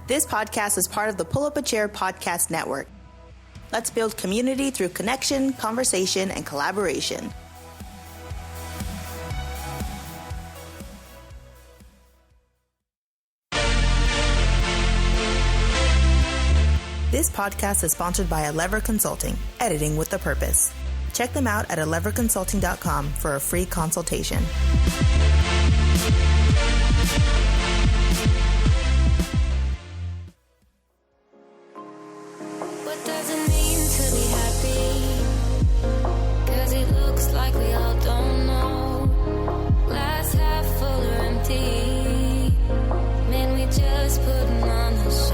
This podcast is part of the Pull Up a Chair podcast network. Let's build community through connection, conversation, and collaboration. This podcast is sponsored by Lever Consulting, editing with a purpose. Check them out at leverconsulting.com for a free consultation. What does it mean to be happy? 'Cause it looks like we all don't know. Glass half full or empty. Man, we just putting on the show.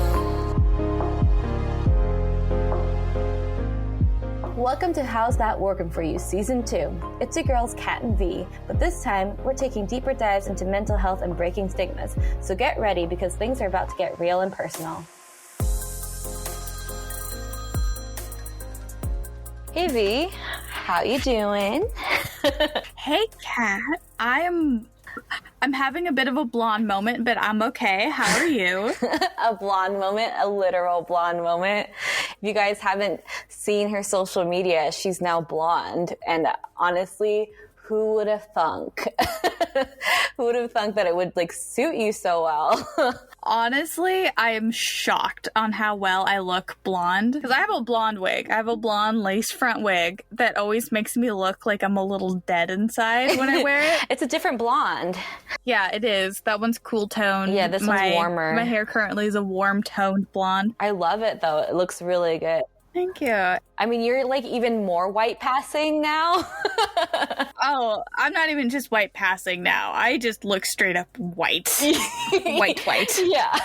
Welcome to How's That Working For You Season 2. It's your girls Kat and V, but this time we're taking deeper dives into mental health and breaking stigmas. So get ready because things are about to get real and personal. Hey V, how you doing? Hey Kat, I'm having a bit of a blonde moment, but I'm okay. How are you? A blonde moment, a literal blonde moment. If you guys haven't seen her social media, she's now blonde. And honestly, who would have thunk? Who would have thunk that it would suit you so well? Honestly, I am shocked on how well I look blonde. Because I have a blonde wig. I have a blonde lace front wig that always makes me look like I'm a little dead inside when I wear it. It's a different blonde. Yeah, it is. That one's cool tone. Yeah, this one's warmer. My hair currently is a warm toned blonde. I love it though. It looks really good. Thank you. I mean, you're even more white passing now. Oh, I'm not even just white passing now. I just look straight up white. white. Yeah.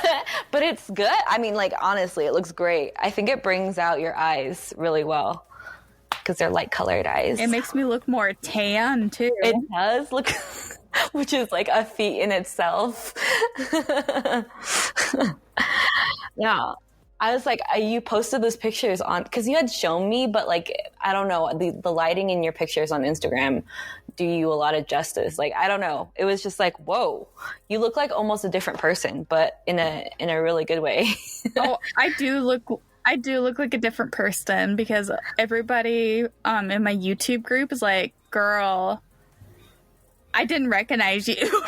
But it's good. I mean, honestly, it looks great. I think it brings out your eyes really well because they're light colored eyes. It makes me look more tan, too. It does look, which is a feat in itself. Yeah. I was you posted those pictures on, because you had shown me, but I don't know, the lighting in your pictures on Instagram do you a lot of justice. I don't know. It was just whoa, you look like almost a different person, but in a really good way. Oh, I do look like a different person because everybody in my YouTube group is like, girl, I didn't recognize you.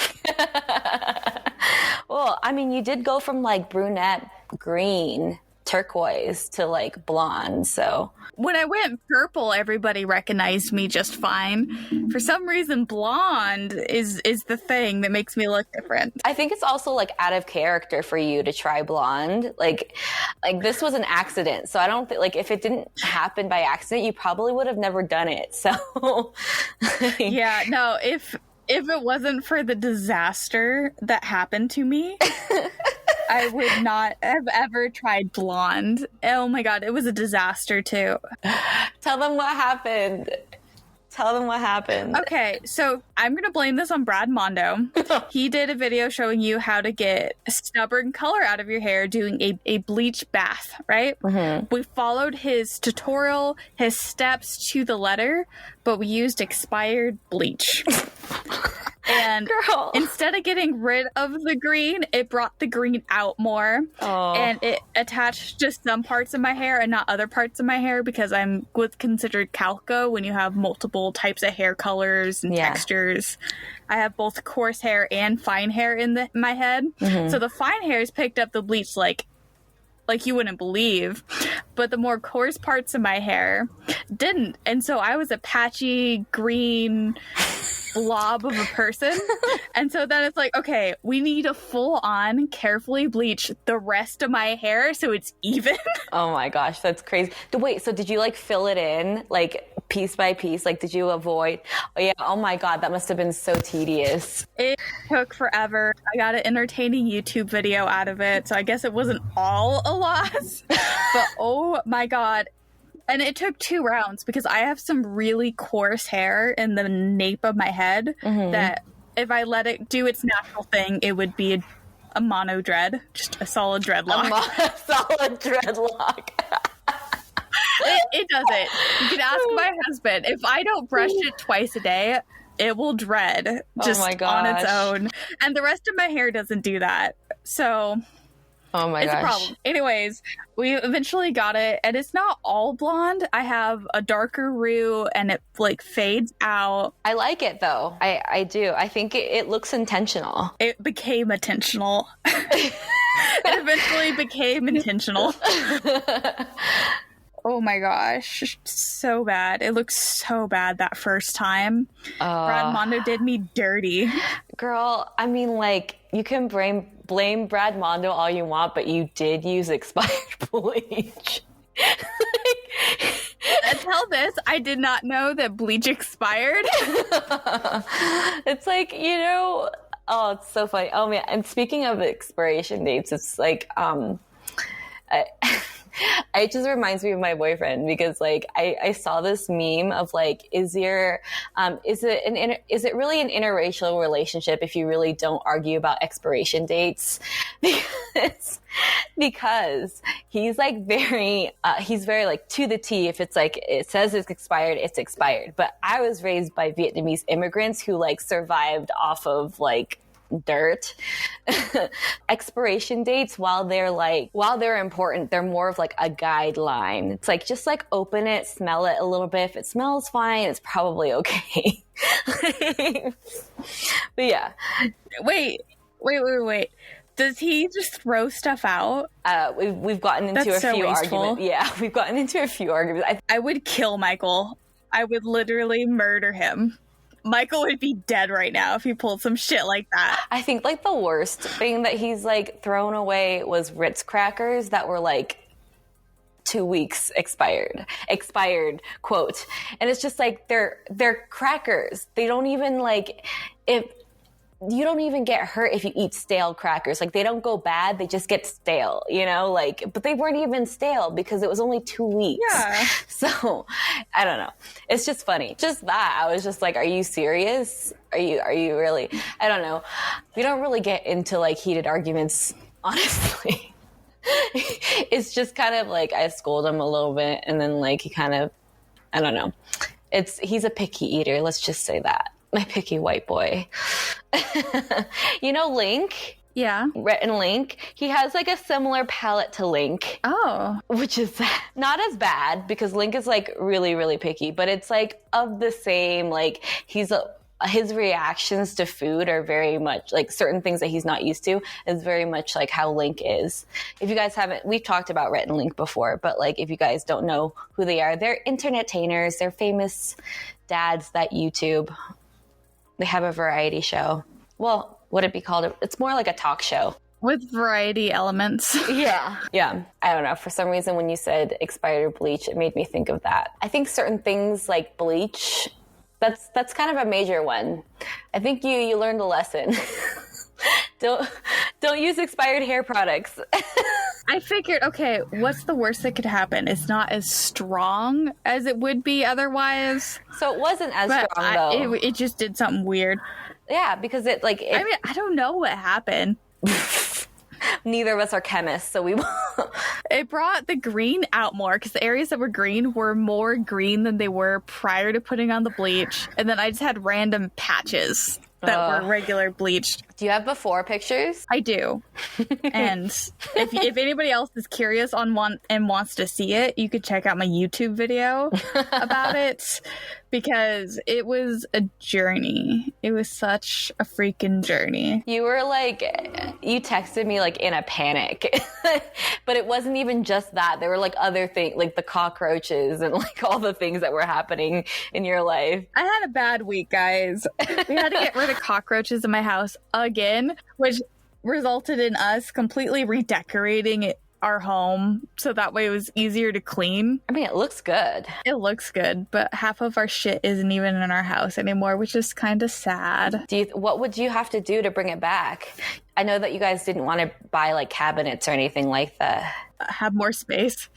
Well, I mean, you did go from brunette, green, turquoise to blonde, so when I went purple, everybody recognized me just fine. For some reason, blonde is the thing that makes me look different. I think it's also out of character for you to try blonde. This was an accident, so I don't think if it didn't happen by accident, you probably would have never done it. So yeah, no, if it wasn't for the disaster that happened to me, I would not have ever tried blonde. Oh my God, it was a disaster too. Tell them what happened. Okay, so I'm going to blame this on Brad Mondo. He did a video showing you how to get stubborn color out of your hair doing a bleach bath, right? Mm-hmm. We followed his tutorial, his steps to the letter, but we used expired bleach. And instead of getting rid of the green, it brought the green out more. Oh. And it attached just some parts of my hair and not other parts of my hair because I'm what's considered calco when you have multiple types of hair colors and textures. I have both coarse hair and fine hair in my head. Mm-hmm. So the fine hairs picked up the bleach like you wouldn't believe, but the more coarse parts of my hair didn't. And so I was a patchy green blob of a person. And so then it's okay, we need to full on carefully bleach the rest of my hair so it's even. Oh my gosh, that's crazy. Wait, so did you fill it in piece by piece? Did you avoid? Oh yeah, oh my God, that must have been so tedious. It took forever. I got an entertaining YouTube video out of it, so I guess it wasn't all a loss. But oh my God. And it took 2 rounds because I have some really coarse hair in the nape of my head that if I let it do its natural thing, it would be a mono dread, just a solid dreadlock. A solid dreadlock. It doesn't. You can ask my husband. If I don't brush it twice a day, it will dread just on its own. And the rest of my hair doesn't do that. So Oh my It's gosh. a problem. Anyways, we eventually got it, and it's not all blonde. I have a darker root, and it like fades out. I like it though. I do. I think it looks intentional. It became intentional. It eventually became intentional. Oh my gosh, so bad. It looks so bad that first time. Brad Mondo did me dirty. Girl, I mean, like, you can blame Brad Mondo all you want, but you did use expired bleach. Until this, I did not know that bleach expired. It's like, you know, oh, it's so funny. Oh man, and speaking of expiration dates, it's like, it just reminds me of my boyfriend because like I saw this meme of like, is it really an interracial relationship if you really don't argue about expiration dates? Because he's like he's very like to the T. If it's like, it says it's expired, it's expired. But I was raised by Vietnamese immigrants who like survived off of like dirt. Expiration dates, while they're important, they're more of like a guideline. It's like, just like open it, smell it a little bit. If it smells fine, it's probably okay. But yeah. Wait. Does he just throw stuff out? We've gotten into a few arguments. Yeah, we've gotten into a few arguments. I would kill Michael. I would literally murder him. Michael would be dead right now if he pulled some shit like that. I think like the worst thing that he's like thrown away was Ritz crackers that were like 2 weeks expired quote. And it's just like, they're crackers. They don't even like, if you don't even get hurt if you eat stale crackers. Like, they don't go bad, they just get stale, you know, like, but they weren't even stale because it was only 2 weeks. Yeah. So I don't know. It's just funny. Just that. I was just like, are you serious? Are you really? I don't know. We don't really get into like heated arguments, honestly. It's just kind of like, I scold him a little bit and then like he kind of, I don't know. He's a picky eater. Let's just say that. My picky white boy. You know Link? Yeah. Rhett and Link? He has like a similar palate to Link. Oh. Which is not as bad because Link is like really, really picky, but it's like of the same, like his reactions to food are very much like certain things that he's not used to is very much like how Link is. If you guys haven't, we've talked about Rhett and Link before, but like if you guys don't know who they are, they're internetainers. They're famous dads that YouTube. They have a variety show. Well, would it be called? It's more like a talk show. With variety elements. Yeah. Yeah. I don't know. For some reason, when you said expired bleach, it made me think of that. I think certain things like bleach, that's kind of a major one. I think you learned a lesson. Don't use expired hair products. I figured, okay, what's the worst that could happen? It's not as strong as it would be otherwise. So it wasn't as strong, though. It just did something weird. Yeah, because I mean, I don't know what happened. Neither of us are chemists, so we won't. It brought the green out more because the areas that were green were more green than they were prior to putting on the bleach. And then I just had random patches that were regular bleached. Do you have before pictures? I do. And if anybody else is curious on one and wants to see it, you could check out my YouTube video about it because it was a journey. It was such a freaking journey. You were like, you texted me like in a panic, but it wasn't even just that. There were like other things, like the cockroaches and like all the things that were happening in your life. I had a bad week, guys. We had to get rid of cockroaches in my house again, which resulted in us completely redecorating our home so that way it was easier to clean. I mean, it looks good. It looks good, but half of our shit isn't even in our house anymore, which is kind of sad. What would you have to do to bring it back? I know that you guys didn't want to buy like cabinets or anything like that. Have more space.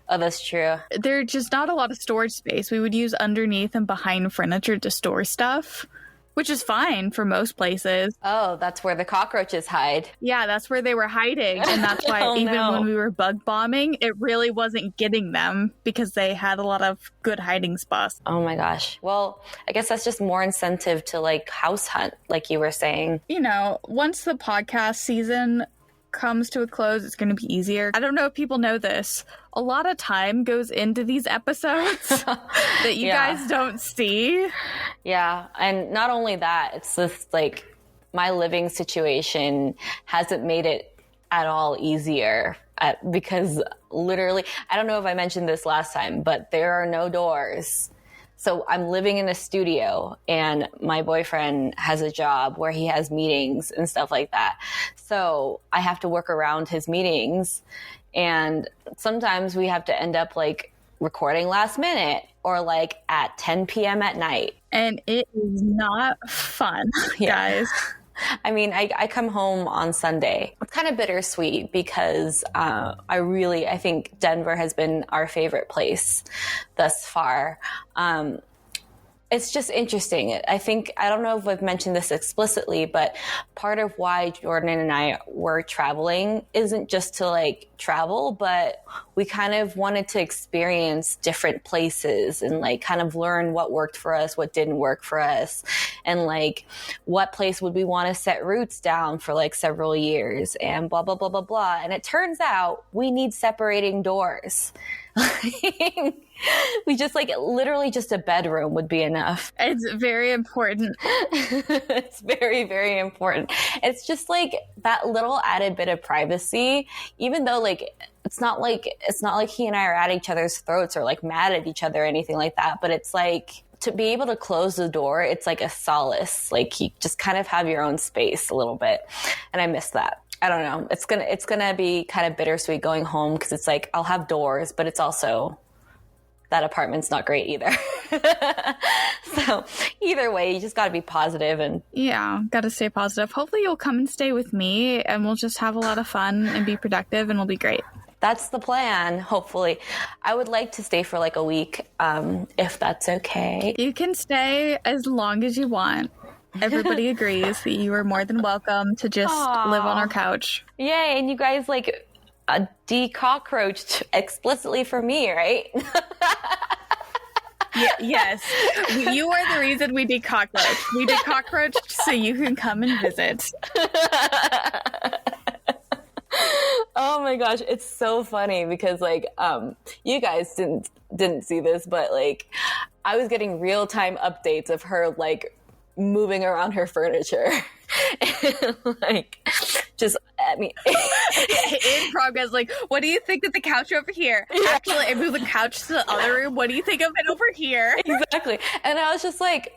Oh, that's true. There's just not a lot of storage space. We would use underneath and behind furniture to store stuff, which is fine for most places. Oh, that's where the cockroaches hide. Yeah, that's where they were hiding. And that's why when we were bug bombing, it really wasn't getting them because they had a lot of good hiding spots. Oh my gosh. Well, I guess that's just more incentive to like house hunt, like you were saying. You know, once the podcast season comes to a close, it's going to be easier. I don't know if people know this. A lot of time goes into these episodes that you guys don't see. Yeah. And not only that, it's just like my living situation hasn't made it at all easier because literally, I don't know if I mentioned this last time, but there are no doors. So I'm living in a studio and my boyfriend has a job where he has meetings and stuff like that. So I have to work around his meetings. And sometimes we have to end up like recording last minute or like at 10 p.m. at night. And it is not fun, guys. I mean, I come home on Sunday. It's kind of bittersweet because I think Denver has been our favorite place thus far. It's just interesting. I don't know if I've mentioned this explicitly, but part of why Jordan and I were traveling isn't just to like travel, but we kind of wanted to experience different places and like kind of learn what worked for us, what didn't work for us, and like what place would we want to set roots down for like several years and blah, blah, blah, blah, blah. And it turns out we need separating doors. We just like literally just a bedroom would be enough. It's very important. It's very, very important. It's just like that little added bit of privacy, even though like it's not like he and I are at each other's throats or like mad at each other or anything like that. But it's like to be able to close the door, it's like a solace. Like you just kind of have your own space a little bit. And I miss that. I don't know. It's gonna be kind of bittersweet going home because it's like I'll have doors, but it's also that apartment's not great either. So either way, you just got to be positive and got to stay positive. Hopefully you'll come and stay with me and we'll just have a lot of fun and be productive and it'll be great. That's the plan. Hopefully, I would like to stay for like a week, if that's okay. You can stay as long as you want. Everybody agrees that you are more than welcome to just live on our couch. Yay, and you guys like de-cockroached explicitly for me, right? Yes. You are the reason we de-cockroached. We de-cockroached so you can come and visit. Oh my gosh, it's so funny because like you guys didn't see this, but like I was getting real-time updates of her like moving around her furniture. And, like just in progress, like, what do you think of the couch over here? Yeah. Actually, I moved the couch to the other room. What do you think of it over here? Exactly. And I was just like,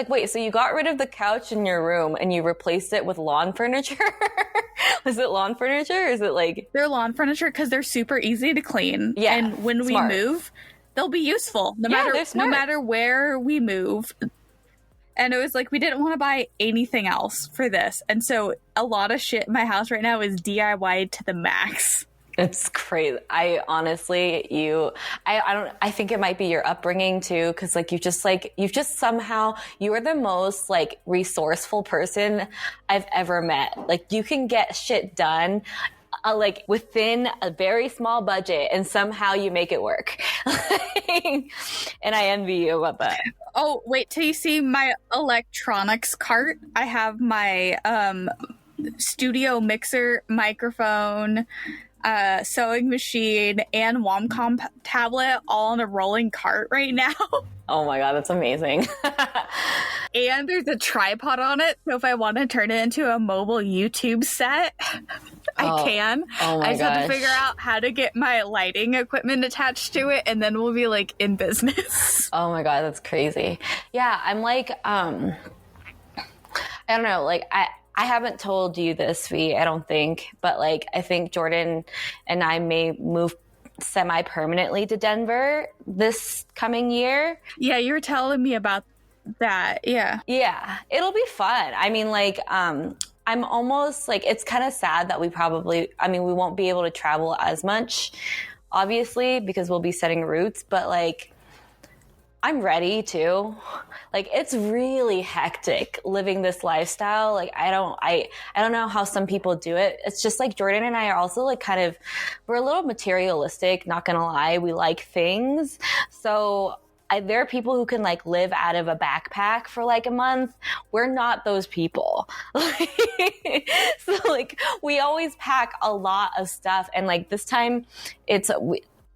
wait, so you got rid of the couch in your room and you replaced it with lawn furniture? Was it lawn furniture? Or is it like... They're lawn furniture because they're super easy to clean. Yeah. And when we move, they'll be useful no matter where we move. And it was like, we didn't want to buy anything else for this. And so a lot of shit in my house right now is DIY to the max. It's crazy. I honestly, I think it might be your upbringing too. Cause like, you've just somehow, you are the most like resourceful person I've ever met. Like you can get shit done like within a very small budget and somehow you make it work. And I envy you about that. Oh, wait till you see my electronics cart. I have my studio mixer, microphone, sewing machine, and Wacom tablet all on a rolling cart right now. Oh my God, that's amazing. And there's a tripod on it, so if I want to turn it into a mobile YouTube set, I can. Oh my I just have to figure out how to get my lighting equipment attached to it, and then we'll be like in business. Oh my God, that's crazy. Yeah, I'm like, I don't know, like I haven't told you this, V, I don't think, but like I think Jordan and I may move semi-permanently to Denver this coming year. Yeah, you were telling me about that. Yeah, it'll be fun. I mean, like I'm almost like, it's kind of sad that we won't be able to travel as much, obviously, because we'll be setting roots, but like I'm ready to. Like it's really hectic living this lifestyle. Like I don't know how some people do it. It's just like Jordan and I are also like we're a little materialistic, not gonna lie. We like things. So there are people who can like live out of a backpack for like a month. We're not those people. So like we always pack a lot of stuff. And like this time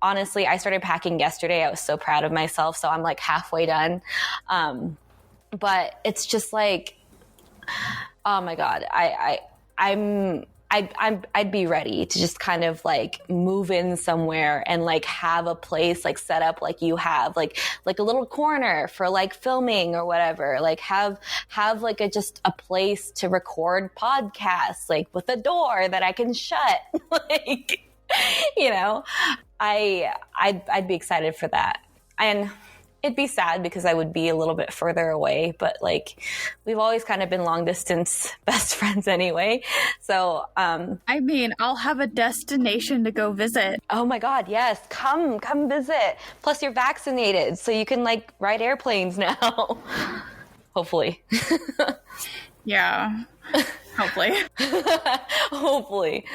honestly, I started packing yesterday. I was so proud of myself. So I'm like halfway done. But it's just like, oh my God, I'd be ready to just kind of like move in somewhere and like have a place like set up like you have like a little corner for like filming or whatever, like have like just a place to record podcasts, like with a door that I can shut. Like, you know, I'd be excited for that. And it'd be sad because I would be a little bit further away, but like we've always kind of been long distance best friends anyway. So, I mean, I'll have a destination to go visit. Oh my God. Yes. Come visit. Plus you're vaccinated, so you can like ride airplanes now. Hopefully. Yeah. Hopefully. Hopefully.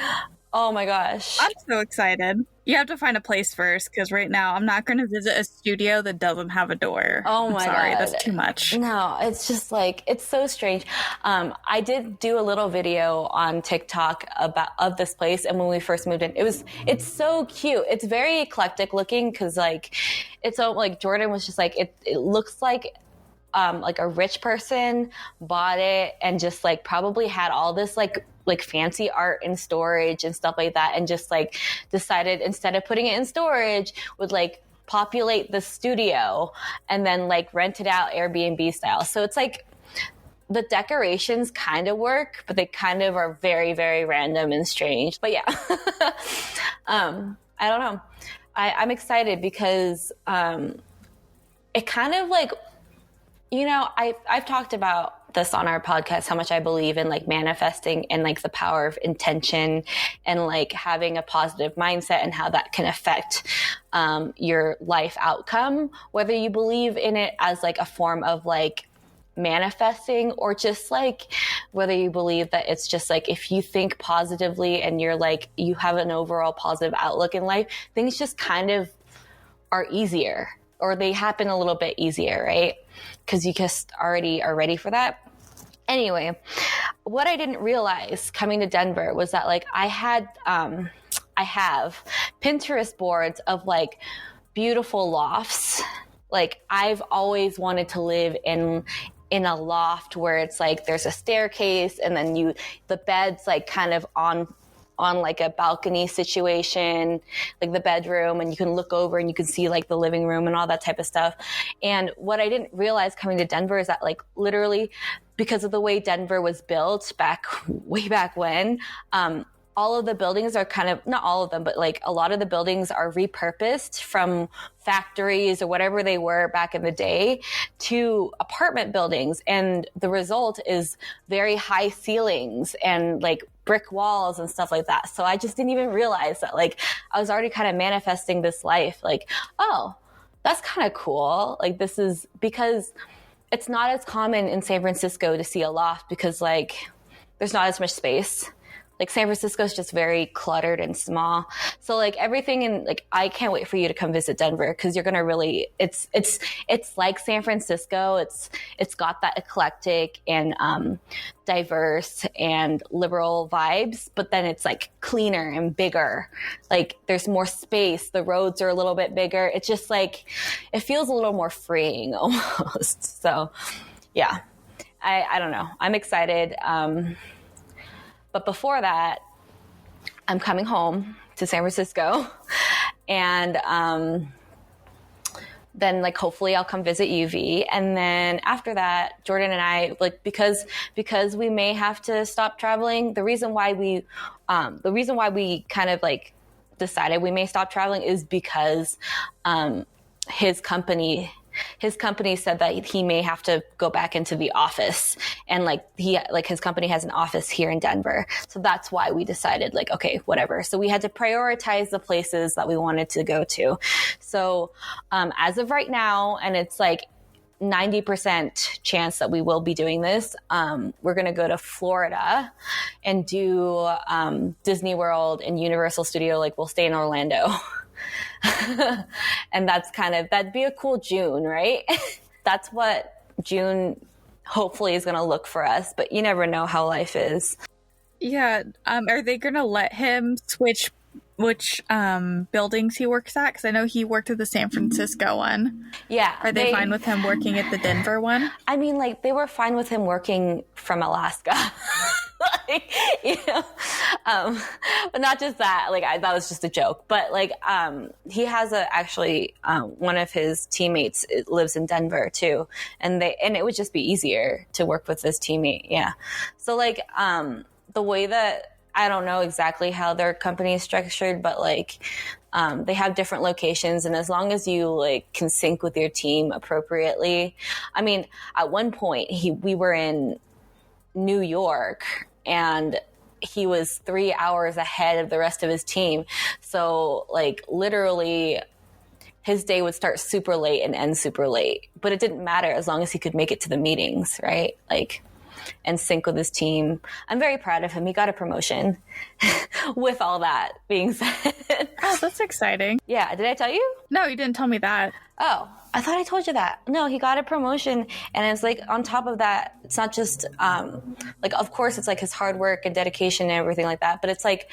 Oh my gosh. I'm so excited. You have to find a place first, because right now I'm not going to visit a studio that doesn't have a door. Oh my God. That's too much. No, it's just like, it's so strange. I did do a little video on TikTok of this place. And when we first moved in, it's so cute. It's very eclectic looking, because like, it's so like Jordan was just like, it looks like a rich person bought it and just like probably had all this like fancy art in storage and stuff like that, and just like decided instead of putting it in storage would like populate the studio and then like rent it out Airbnb style. So it's like the decorations kind of work, but they kind of are very, very random and strange. But yeah, I don't know. I'm excited because it kind of like, you know, I've talked about this on our podcast, how much I believe in like manifesting and like the power of intention and like having a positive mindset and how that can affect your life outcome, whether you believe in it as like a form of like manifesting or just like whether you believe that it's just like if you think positively and you're like you have an overall positive outlook in life, things just kind of are easier, or they happen a little bit easier, right? Because you just already are ready for that. Anyway, what I didn't realize coming to Denver was that like I have Pinterest boards of like beautiful lofts. Like I've always wanted to live in a loft where it's like there's a staircase and then the bed's like kind of on like a balcony situation, like the bedroom, and you can look over and you can see like the living room and all that type of stuff. And what I didn't realize coming to Denver is that like literally because of the way Denver was built way back when, all of the buildings are kind of, not all of them, but like a lot of the buildings are repurposed from factories or whatever they were back in the day to apartment buildings. And the result is very high ceilings and like brick walls and stuff like that. So I just didn't even realize that like I was already kind of manifesting this life. Like, oh, that's kind of cool. Like this is because it's not as common in San Francisco to see a loft because like there's not as much space. Like San Francisco is just very cluttered and small. So like everything in like, I can't wait for you to come visit Denver because you're going to really, it's like San Francisco. It's got that eclectic and diverse and liberal vibes, but then it's like cleaner and bigger. Like there's more space. The roads are a little bit bigger. It's just like, it feels a little more freeing almost. So yeah, I don't know. I'm excited. But before that, I'm coming home to San Francisco and then like hopefully I'll come visit UV. And then after that, Jordan and I, like because we may have to stop traveling, the reason why we kind of like decided we may stop traveling is because his company said that he may have to go back into the office, and like his company has an office here in Denver. So that's why we decided like, okay, whatever. So we had to prioritize the places that we wanted to go to. So as of right now, and it's like 90% chance that we will be doing this. We're going to go to Florida and do Disney World and Universal Studio. Like we'll stay in Orlando. And that'd be a cool June, right? That's what June hopefully is going to look for us, but you never know how life is. Yeah. Are they going to let him switch which buildings he works at? Because I know he worked at the San Francisco one. Yeah. Are they fine with him working at the Denver one? I mean, like, they were fine with him working from Alaska. Like, you know, but not just that. Like, that was just a joke. But like, he has actually one of his teammates lives in Denver too, and it would just be easier to work with this teammate. Yeah. So like, the way that, I don't know exactly how their company is structured, but like, they have different locations, and as long as you like can sync with your team appropriately. I mean, at one point we were in New York, and he was 3 hours ahead of the rest of his team. So like, literally his day would start super late and end super late, but it didn't matter as long as he could make it to the meetings, right? Like, and sync with his team. I'm very proud of him. He got a promotion with all that being said. Oh, that's exciting. Yeah. Did I tell you? No, you didn't tell me that. Oh, I thought I told you that. No, he got a promotion. And it's like, on top of that, it's not just, like, of course it's like his hard work and dedication and everything like that. But it's like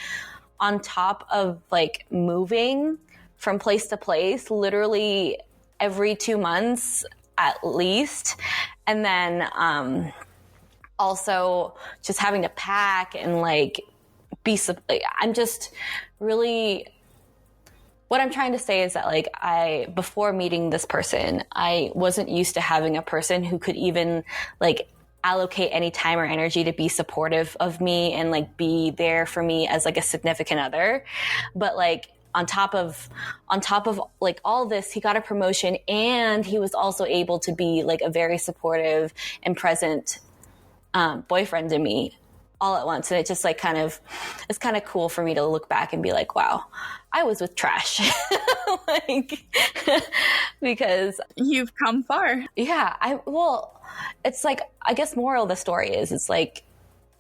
on top of like moving from place to place, literally every 2 months at least. And then, also just having to pack and like I'm just really, what I'm trying to say is that like, before meeting this person, I wasn't used to having a person who could even like allocate any time or energy to be supportive of me and like be there for me as like a significant other. But like, on top of like all this, he got a promotion, and he was also able to be like a very supportive and present boyfriend to me all at once. And it just like it's kind of cool for me to look back and be like, wow, I was with trash. Like, because you've come far. Yeah. It's like, I guess moral of the story is, it's like,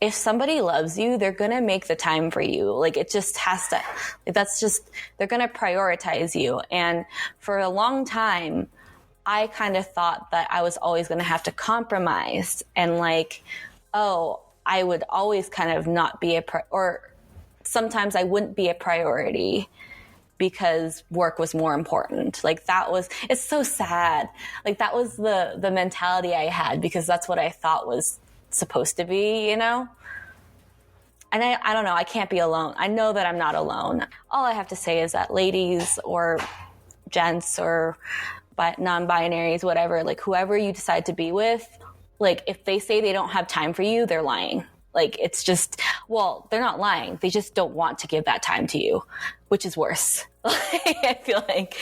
if somebody loves you, they're going to make the time for you. Like, it just has to, like, that's just, they're going to prioritize you. And for a long time, I kind of thought that I was always going to have to compromise, and like, I would always kind of not be or sometimes I wouldn't be a priority because work was more important. Like, it's so sad. Like, that was the mentality I had, because that's what I thought was supposed to be, you know? And I don't know, I can't be alone. I know that I'm not alone. All I have to say is that ladies or gents or non-binaries, whatever, like, whoever you decide to be with, like, if they say they don't have time for you, they're lying. Like, it's just, well, they're not lying. They just don't want to give that time to you, which is worse. I feel like,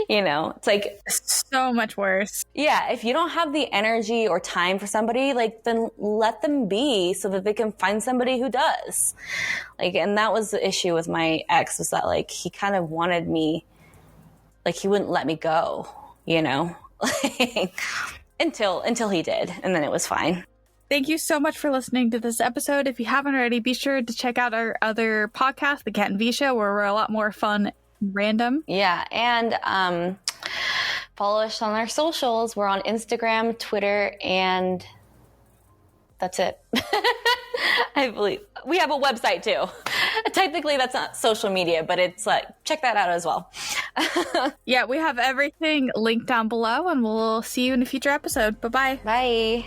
you know, it's like so much worse. Yeah. If you don't have the energy or time for somebody, like, then let them be so that they can find somebody who does. Like, and that was the issue with my ex, was that like, he kind of wanted me, like, he wouldn't let me go, you know, until he did. And then it was fine. Thank you so much for listening to this episode. If you haven't already, be sure to check out our other podcast, The Cat and V Show, where we're a lot more fun and random. Yeah. And follow us on our socials. We're on Instagram, Twitter, and that's it. I believe we have a website too. Technically, that's not social media, but it's like, check that out as well. Yeah, we have everything linked down below, and we'll see you in a future episode. Bye-bye. Bye.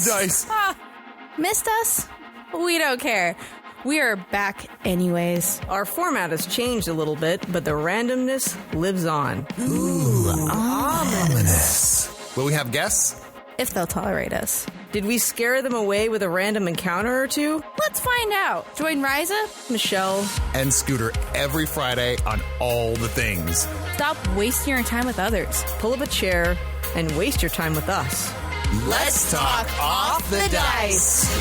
Dice. Missed us? We don't care. We are back anyways. Our format has changed a little bit, but the randomness lives on. Ooh, ominous. Will we have guests? If they'll tolerate us. Did we scare them away with a random encounter or two? Let's find out. Join Riza, Michelle, and Scooter every Friday on all the things. Stop wasting your time with others. Pull up a chair and waste your time with us. Let's talk off the dice.